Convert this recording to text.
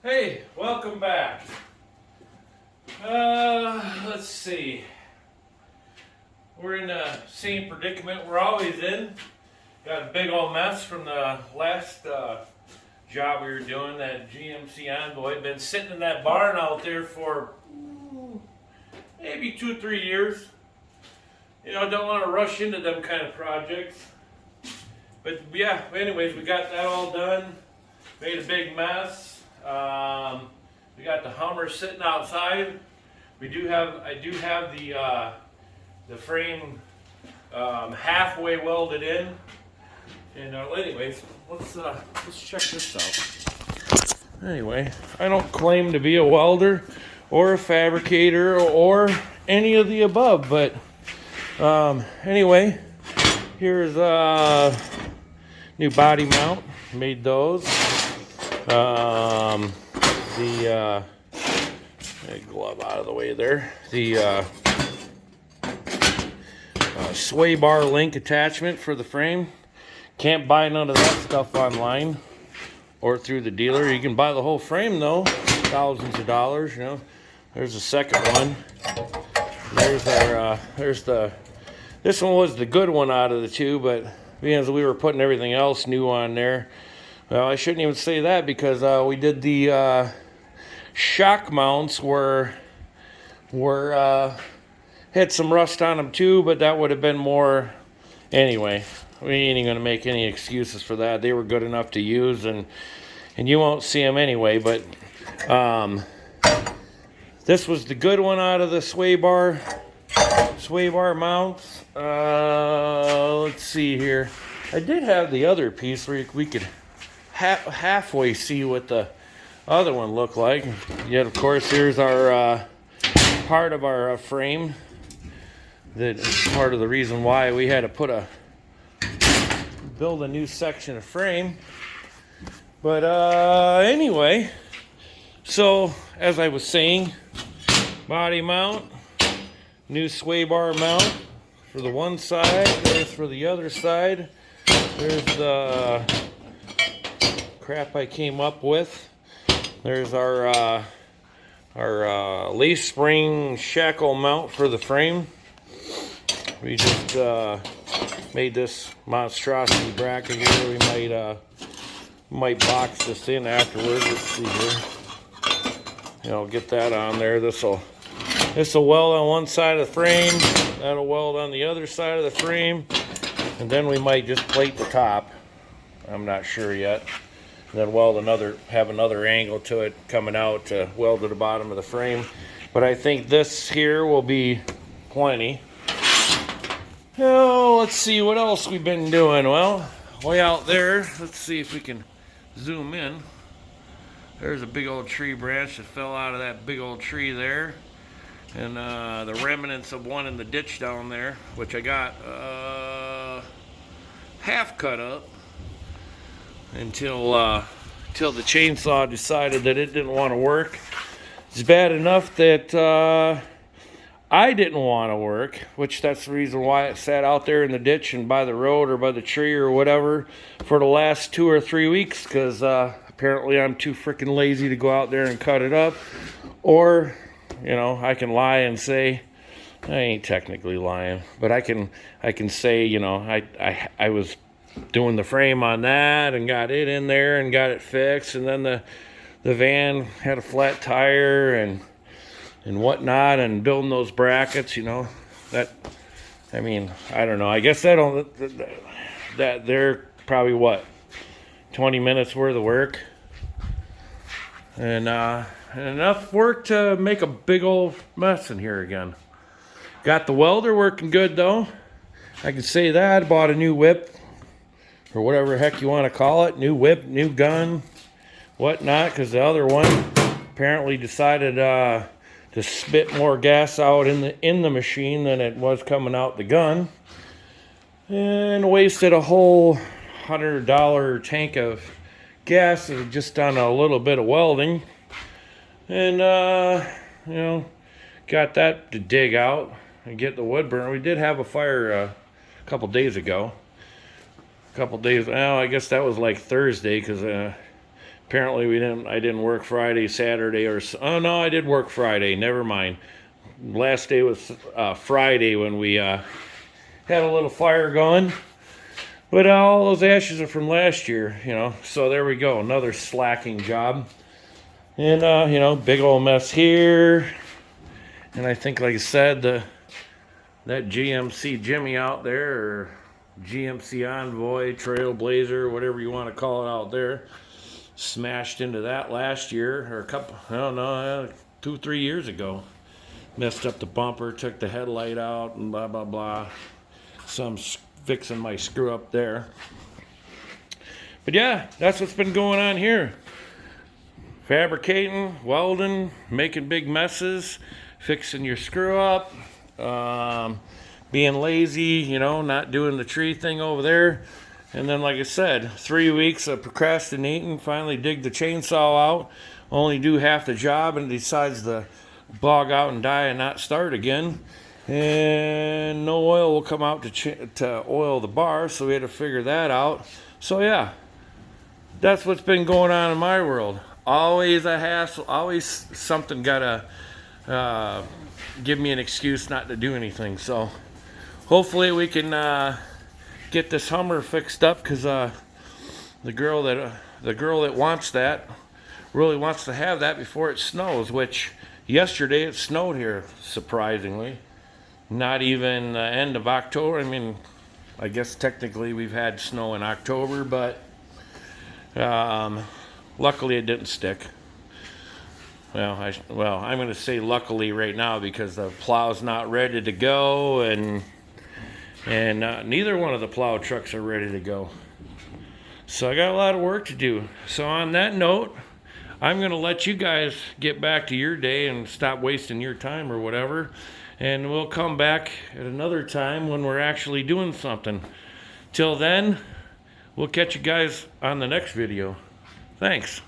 Hey, welcome back. Let's see. We're in the same predicament we're always in. Got a big old mess from the last job we were doing, that GMC Envoy. Been sitting in that barn out there for maybe 2-3 years. You know, don't want to rush into them kind of projects. But yeah, anyways, we got that all done. Made a big mess. We got the Hummer sitting outside. I do have the frame halfway welded in. And anyways, let's check this out. Anyway, I don't claim to be a welder or a fabricator or any of the above, but anyway, here's a new body mount. Made those. Glove out of the way there. The sway bar link attachment for the frame. Can't buy none of that stuff online or through the dealer. You can buy the whole frame though, thousands of dollars. You know. There's the second one. There's our this one was the good one out of the two, but because we were putting everything else new on there. Well, I shouldn't even say that because we did the shock mounts were had some rust on them too, but that would have been more. Anyway, we ain't even gonna make any excuses for that. They were good enough to use, and you won't see them anyway. But this was the good one out of the sway bar mounts. Let's see here. I did have the other piece where we could halfway see what the other one looked like. Yet of course here's our part of our frame. That is part of the reason why we had to build a new section of frame. But anyway, so as I was saying, body mount, new sway bar mount for the one side. There's for the other side. There's the crap I came up with. There's our leaf spring shackle mount for the frame. We just made this monstrosity bracket here. We might box this in afterwards. Let's see here. You know, get that on there. This will weld on one side of the frame. That'll weld on the other side of the frame, and then we might just plate the top. I'm not sure yet. Then have another angle to it coming out to weld to the bottom of the frame. But I think this here will be plenty. Oh, let's see what else we've been doing. Well, way out there, let's see if we can zoom in. There's a big old tree branch that fell out of that big old tree there. And the remnants of one in the ditch down there, which I got half cut up. Until the chainsaw decided that it didn't want to work. It's bad enough that I didn't want to work, which that's the reason why it sat out there in the ditch and by the road or by the tree or whatever for the last 2 or 3 weeks, because apparently I'm too freaking lazy to go out there and cut it up. Or, you know, I can lie and say, I ain't technically lying, but I can say, you know, I was doing the frame on that and got it in there and got it fixed, and then the van had a flat tire and whatnot, and building those brackets, you know, that, I mean, I don't know, I guess that they're probably what, 20 minutes worth of work, and enough work to make a big old mess in here again. Got the welder working good though, I can say that. I bought a new whip, or whatever the heck you want to call it. New whip, new gun, whatnot, because the other one apparently decided to spit more gas out in the machine than it was coming out the gun, and wasted a whole $100 tank of gas. I've just done a little bit of welding, and you know, got that to dig out and get the wood burn. We did have a fire a couple days ago. Well, I guess that was like Thursday, because apparently I didn't work Friday, Saturday, oh no, I did work Friday. Never mind. Last day was Friday when we had a little fire going. But all those ashes are from last year, you know. So there we go, another slacking job. And you know, big old mess here. And I think, like I said, that GMC Jimmy out there, or GMC Envoy, Trailblazer, whatever you want to call it out there, smashed into that last year, or I don't know, 2-3 years ago. Messed up the bumper, took the headlight out, and blah, blah, blah. So I'm fixing my screw up there. But yeah, that's what's been going on here. Fabricating, welding, making big messes, fixing your screw up, being lazy, you know, not doing the tree thing over there. And then, like I said, 3 weeks of procrastinating, finally dig the chainsaw out, only do half the job, and decides to bog out and die and not start again. And no oil will come out to oil the bar, so we had to figure that out. So yeah, that's what's been going on in my world. Always a hassle, always something gotta give me an excuse not to do anything. So hopefully we can get this Hummer fixed up, because the girl that wants that really wants to have that before it snows, which yesterday it snowed here, surprisingly. Not even the end of October. I mean, I guess technically we've had snow in October, but luckily it didn't stick. Well, I'm going to say luckily right now, because the plow's not ready to go, and neither one of the plow trucks are ready to go. So I got a lot of work to do. So on that note, I'm going to let you guys get back to your day and stop wasting your time or whatever. And we'll come back at another time when we're actually doing something. Till then, we'll catch you guys on the next video. Thanks.